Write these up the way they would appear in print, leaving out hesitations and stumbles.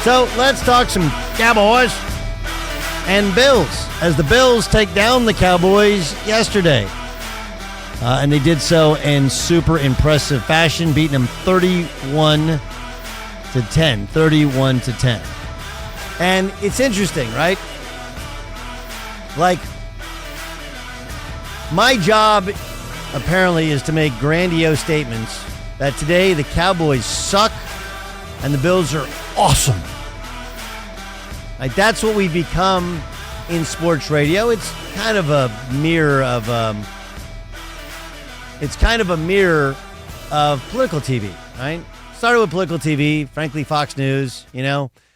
So let's talk some Cowboys and Bills as the Bills take down the Cowboys yesterday. And they did so in super impressive fashion, beating them 31-10. 31-10. And it's interesting, right? Like, my job apparently is to make grandiose statements that today the Cowboys suck and the Bills are awesome. Like, that's what we've become in sports radio. It's kind of a mirror of political TV, right? Started with political TV, frankly, Fox News,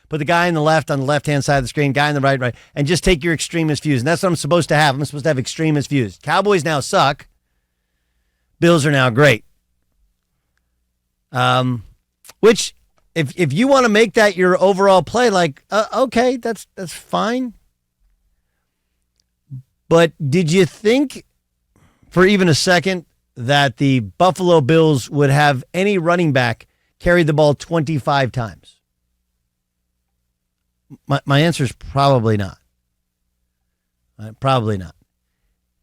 put the guy on the left-hand side of the screen, guy on the right, and just take your extremist views. And that's what I'm supposed to have. I'm supposed to have extremist views. Cowboys now suck. Bills are now great. Which, if you want to make that your overall play, okay, that's fine. But did you think for even a second that the Buffalo Bills would have any running back carry the ball 25 times? My answer is probably not. Probably not.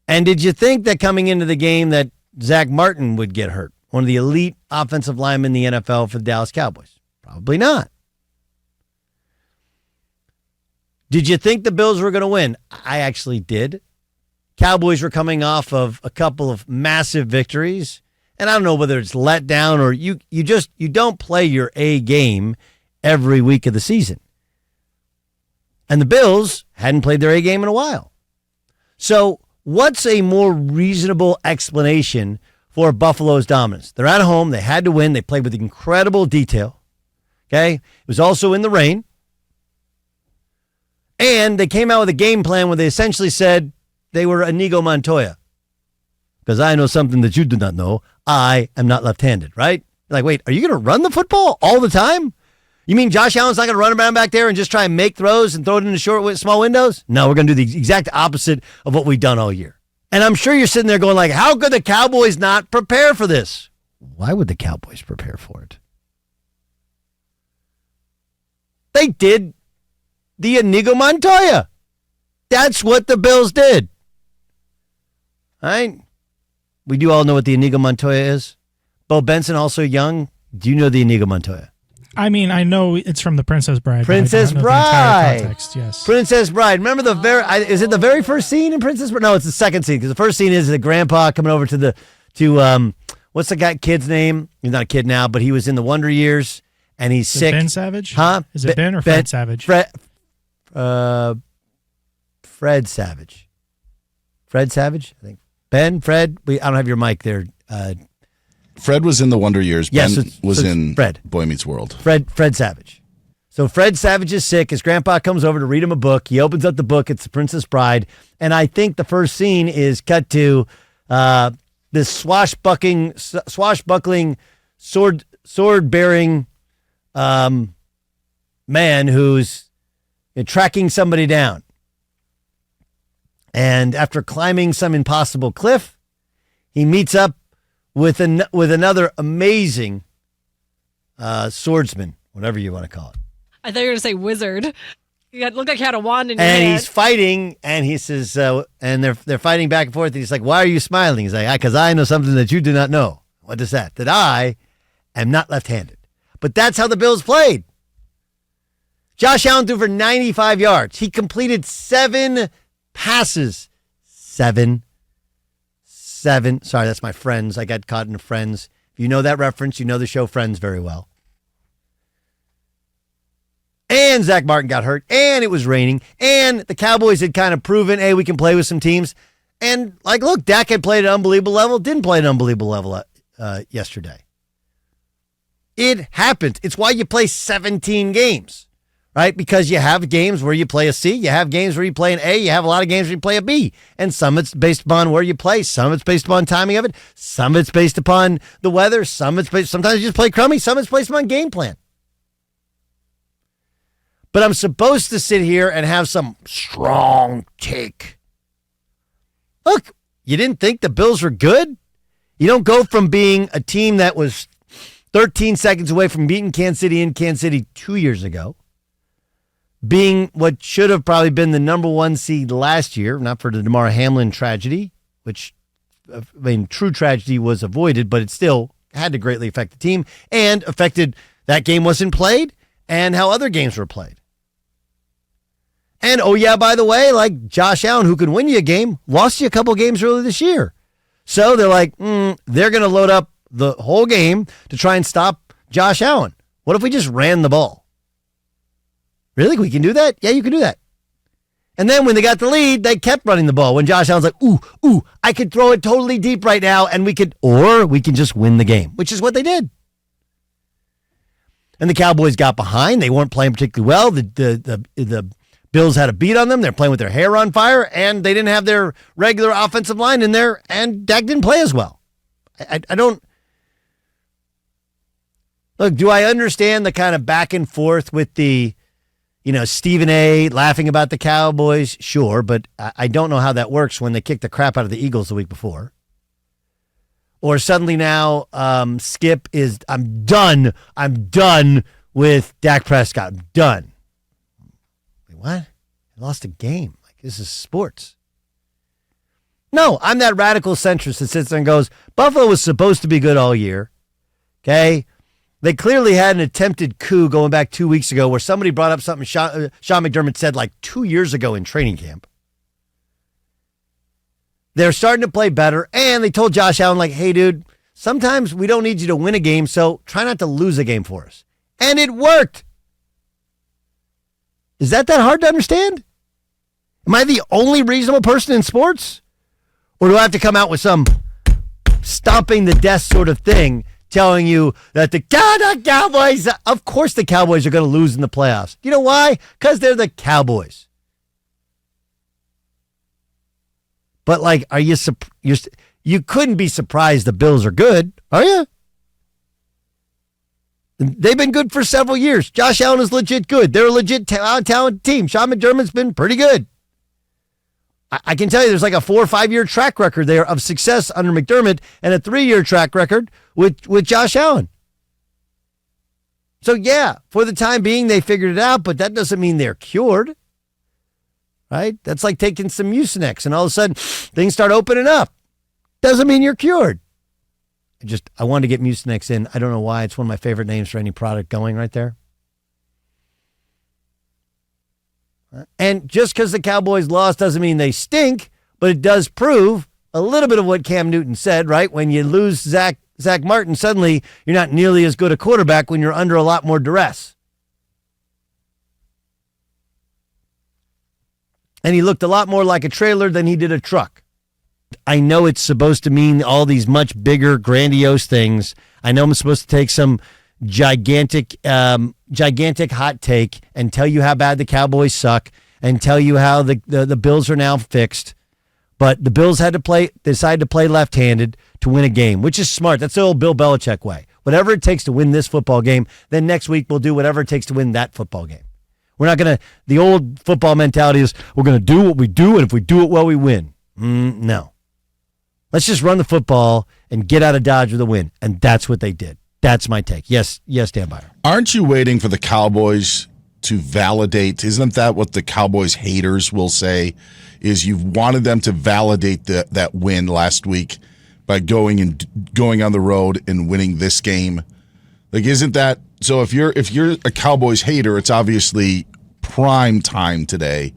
And did you think that coming into the game that Zach Martin would get hurt? One of the elite offensive linemen in the NFL for the Dallas Cowboys? Probably not. Did you think the Bills were going to win? I actually did. Cowboys were coming off of a couple of massive victories. And I don't know whether it's let down or you don't play your A game every week of the season. And the Bills hadn't played their A game in a while. So what's a more reasonable explanation for Buffalo's dominance? They're at home. They had to win. They played with incredible detail. Okay? It was also in the rain. And they came out with a game plan where they essentially said they were Inigo Montoya. Because I know something that you do not know. I am not left-handed, right? Like, wait, are you going to run the football all the time? You mean Josh Allen's not going to run around back there and just try and make throws and throw it into small windows? No, we're going to do the exact opposite of what we've done all year. And I'm sure you're sitting there going like, how could the Cowboys not prepare for this? Why would the Cowboys prepare for it? They did the Inigo Montoya. That's what the Bills did. All right? We do all know what the Inigo Montoya is. Bo Benson, also young. Do you know the Inigo Montoya? I mean, I know it's from The Princess Bride. Princess Bride. The entire context, yes. Princess Bride. Remember is it the very first scene in Princess Bride? No, it's the second scene, because the first scene is the grandpa coming over to what's the kid's name? He's not a kid now, but he was in the Wonder Years, and he's sick. Ben Savage? Huh? Is it Ben or Fred Savage? Fred Savage. Fred Savage, I think. Ben, Fred, I don't have your mic there. Fred was in the Wonder Years. Yes, Ben was in Fred. Boy Meets World. Fred Savage. So Fred Savage is sick. His grandpa comes over to read him a book. He opens up the book. It's The Princess Bride. And I think the first scene is cut to this swashbuckling, sword-bearing man who's tracking somebody down. And after climbing some impossible cliff, he meets up with another amazing swordsman, whatever you want to call it. I thought you were going to say wizard. You looked like you had a wand in your hand. And he's fighting, and he says, and they're fighting back and forth. And he's like, "Why are you smiling?" He's like, "Because I know something that you do not know." What is that? That I am not left-handed. But that's how the Bills played. Josh Allen threw for 95 yards. He completed 7 passes. 7. Sorry, that's my Friends. I got caught in Friends. If you know that reference, you know the show Friends very well. And Zach Martin got hurt, and it was raining, and the Cowboys had kind of proven, hey, we can play with some teams. And, look, Dak had played at an unbelievable level, didn't play at an unbelievable level yesterday. It happens. It's why you play 17 games, right? Because you have games where you play a C, you have games where you play an A, you have a lot of games where you play a B. And some it's based upon where you play, some it's based upon timing of it, some it's based upon the weather, sometimes you just play crummy, some it's based upon game plan. But I'm supposed to sit here and have some strong take. Look, you didn't think the Bills were good? You don't go from being a team that was 13 seconds away from beating Kansas City in Kansas City 2 years ago being what should have probably been the number 1 seed last year, not for the Damar Hamlin tragedy, which, I mean, true tragedy was avoided, but it still had to greatly affect the team and affected that game wasn't played and how other games were played. And, oh yeah, by the way, like Josh Allen, who could win you a game, lost you a couple games earlier this year. So they're like, they're going to load up the whole game to try and stop Josh Allen. What if we just ran the ball? Really? We can do that? Yeah, you can do that. And then when they got the lead, they kept running the ball. When Josh Allen's like, ooh, I could throw it totally deep right now, and we can just win the game, which is what they did. And the Cowboys got behind. They weren't playing particularly well. The Bills had a beat on them. They're playing with their hair on fire, and they didn't have their regular offensive line in there, and Dak didn't play as well. I don't... Look, do I understand the kind of back and forth with the, Stephen A. laughing about the Cowboys? Sure, but I don't know how that works when they kicked the crap out of the Eagles the week before. Or suddenly now Skip is, I'm done with Dak Prescott. I'm done. Wait, what? I lost a game. Like, this is sports. No, I'm that radical centrist that sits there and goes, Buffalo was supposed to be good all year. Okay? They clearly had an attempted coup going back 2 weeks ago where somebody brought up something Sean McDermott said like 2 years ago in training camp. They're starting to play better, and they told Josh Allen, like, hey, dude, sometimes we don't need you to win a game, so try not to lose a game for us. And it worked. Is that hard to understand? Am I the only reasonable person in sports? Or do I have to come out with some stomping the desk sort of thing telling you that the Cowboys, of course the Cowboys are going to lose in the playoffs. You know why? Because they're the Cowboys. But like, are you couldn't be surprised the Bills are good, are you? They've been good for several years. Josh Allen is legit good. They're a legit talented team. Sean McDermott's been pretty good. I can tell you there's like a 4 or 5 year track record there of success under McDermott and a 3-year track record with Josh Allen. So yeah, for the time being, they figured it out, but that doesn't mean they're cured. Right? That's like taking some Mucinex and all of a sudden things start opening up. Doesn't mean you're cured. I wanted to get Mucinex in. I don't know why. It's one of my favorite names for any product going right there. And just because the Cowboys lost doesn't mean they stink, but it does prove a little bit of what Cam Newton said, right? When you lose Zach Martin, suddenly you're not nearly as good a quarterback when you're under a lot more duress. And he looked a lot more like a trailer than he did a truck. I know it's supposed to mean all these much bigger, grandiose things. I know I'm supposed to take some gigantic hot take and tell you how bad the Cowboys suck and tell you how the Bills are now fixed. But the Bills decided to play left-handed to win a game, which is smart. That's the old Bill Belichick way. Whatever it takes to win this football game, then next week we'll do whatever it takes to win that football game. We're not going to, the old football mentality is we're going to do what we do, and if we do it well, we win. No. Let's just run the football and get out of Dodge with a win. And that's what they did. That's my take. Yes, Dan Byer. Aren't you waiting for the Cowboys to validate? Isn't that what the Cowboys haters will say? Is you've wanted them to validate that win last week by going on the road and winning this game? Like, isn't that so? If you're a Cowboys hater, it's obviously prime time today.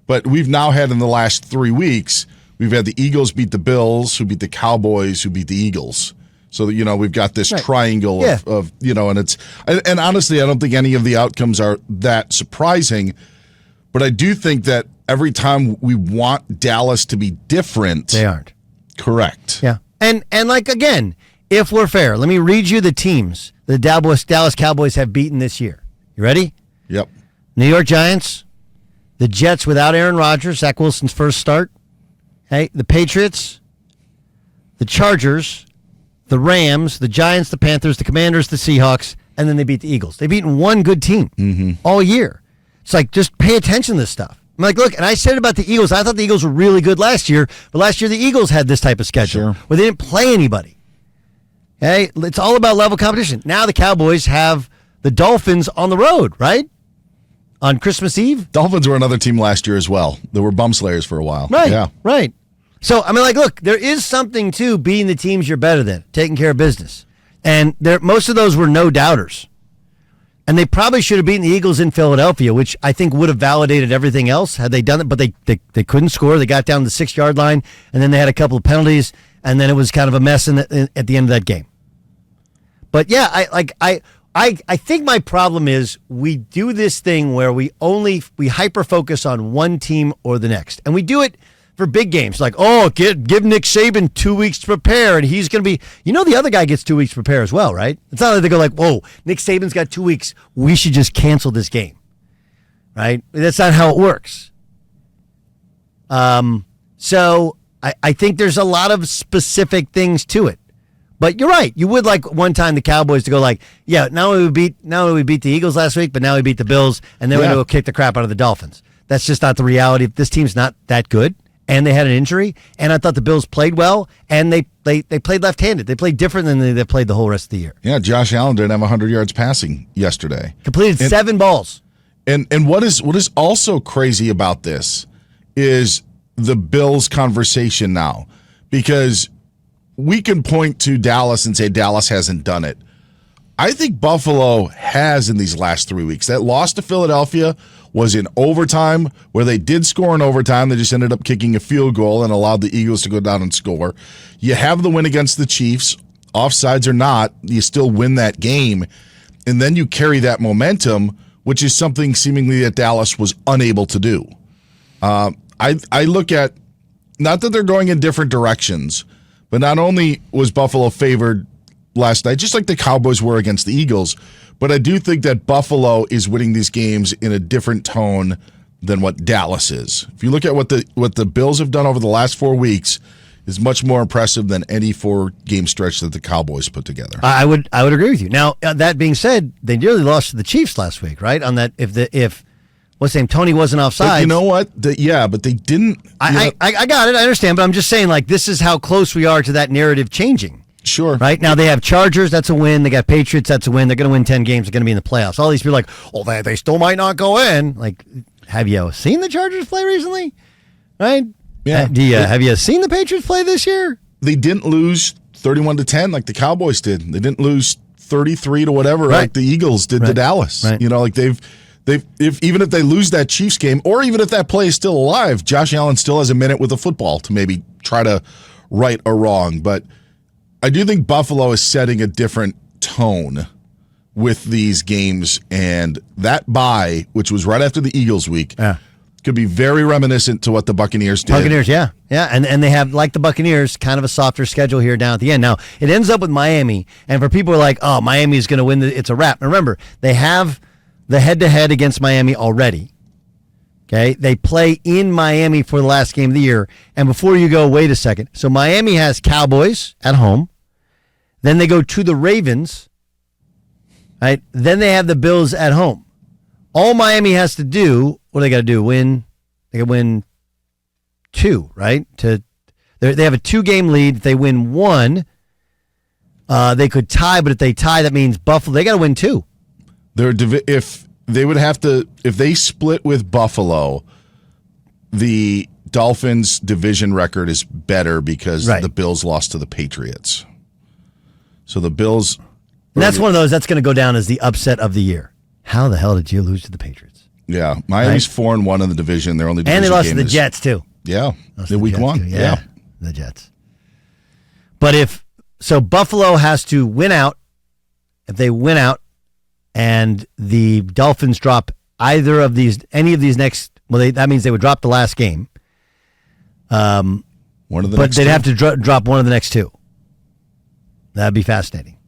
But we've now had in the last 3 weeks, we've had the Eagles beat the Bills, who beat the Cowboys, who beat the Eagles. So that, we've got this triangle of and honestly, I don't think any of the outcomes are that surprising. But I do think that every time we want Dallas to be different, they aren't. Correct. Yeah. And like, again, if we're fair, let me read you the teams the Dallas Cowboys have beaten this year. You ready? Yep. New York Giants, the Jets without Aaron Rodgers, Zach Wilson's first start. Hey, the Patriots, the Chargers, the Rams, the Giants, the Panthers, the Commanders, the Seahawks, and then they beat the Eagles. They've beaten one good team all year. It's like, just pay attention to this stuff. I'm like, look, and I said about the Eagles, I thought the Eagles were really good last year, but last year the Eagles had this type of schedule where they didn't play anybody. Okay, it's all about level competition. Now the Cowboys have the Dolphins on the road, right? on Christmas Eve. Dolphins were another team last year as well. They were bum slayers for a while. Right. Yeah. Right. So, I mean, like, look, there is something to beating the teams you're better than, taking care of business. And most of those were no doubters. And they probably should have beaten the Eagles in Philadelphia, which I think would have validated everything else had they done it. But they couldn't score. They got down to the 6-yard line, and then they had a couple of penalties, and then it was kind of a mess at the end of that game. But yeah, I think my problem is we do this thing where we hyper focus on one team or the next, and we do it for big games. Like, give Nick Saban 2 weeks to prepare, and he's going to be. The other guy gets 2 weeks to prepare as well, right? It's not like they go like, whoa, Nick Saban's got 2 weeks. We should just cancel this game, right? That's not how it works. So I think there's a lot of specific things to it. But you're right. You would like one time the Cowboys to go like, yeah, not only we beat the Eagles last week, but now we beat the Bills, and then we're going to go kick the crap out of the Dolphins. That's just not the reality. This team's not that good, and they had an injury, and I thought the Bills played well, and they played left-handed. They played different than they played the whole rest of the year. Yeah, Josh Allen didn't have 100 yards passing yesterday. Completed 7 balls. And what is also crazy about this is the Bills conversation now, because we can point to Dallas and say Dallas hasn't done it. I think Buffalo has in these last 3 weeks. That loss to Philadelphia was in overtime, where they did score in overtime. They just ended up kicking a field goal and allowed the Eagles to go down and score. You have the win against the Chiefs, offsides or not, you still win that game. And then you carry that momentum, which is something seemingly that Dallas was unable to do. I look at, not that they're going in different directions, but not only was Buffalo favored last night, just like the Cowboys were against the Eagles, but I do think that Buffalo is winning these games in a different tone than what Dallas is. If you look at what the Bills have done over the last 4 weeks, is much more impressive than any 4-game stretch that the Cowboys put together. I would agree with you. Now, that being said, they nearly lost to the Chiefs last week, right? On that, if what's his name, Tony wasn't offside. But you know what? But they didn't. I got it. I understand, but I'm just saying, like, this is how close we are to that narrative changing. Sure. Right now they have Chargers. That's a win. They got Patriots. That's a win. They're going to win 10 games. They're going to be in the playoffs. All these people are like, they still might not go in. Like, have you seen the Chargers play recently? Right? Yeah. Have you seen the Patriots play this year? They didn't lose 31-10 like the Cowboys did. They didn't lose 33 to whatever like the Eagles did to Dallas. Right. Like even if they lose that Chiefs game, or even if that play is still alive, Josh Allen still has a minute with a football to maybe try to right a wrong. But I do think Buffalo is setting a different tone with these games, and that bye, which was right after the Eagles week, could be very reminiscent to what the Buccaneers did. Buccaneers, yeah. And they have, like the Buccaneers, kind of a softer schedule here down at the end. Now, it ends up with Miami, and for people who are like, oh, Miami is going to win, it's a wrap. And remember, they have the head-to-head against Miami already. Okay, they play in Miami for the last game of the year. And before you go, wait a second. So Miami has Cowboys at home. Then they go to the Ravens. Right? Then they have the Bills at home. All Miami has to do, what do they got to do? Win. They got to win 2, right? They have a 2-game lead. If they win 1, they could tie. But if they tie, that means Buffalo. They got to win 2. If they split with Buffalo, the Dolphins' division record is better because the Bills lost to the Patriots. So the Bills... And that's one of those that's going to go down as the upset of the year. How the hell did you lose to the Patriots? Yeah, Miami's 4-1 in the division. Their only division and they lost game to the Jets, too. Yeah, in week 1. Yeah, the Jets. But Buffalo has to win out. If they win out, and the Dolphins drop any of these next, that means they would drop the last game. One of the but next they'd two? have to drop one of the next 2. That'd be fascinating.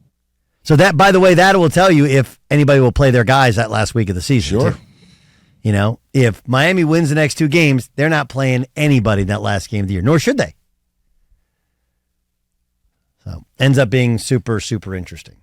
So that, by the way, that will tell you if anybody will play their guys that last week of the season. Sure. Too. If Miami wins the next 2 games, they're not playing anybody in that last game of the year, nor should they. So ends up being super, super interesting.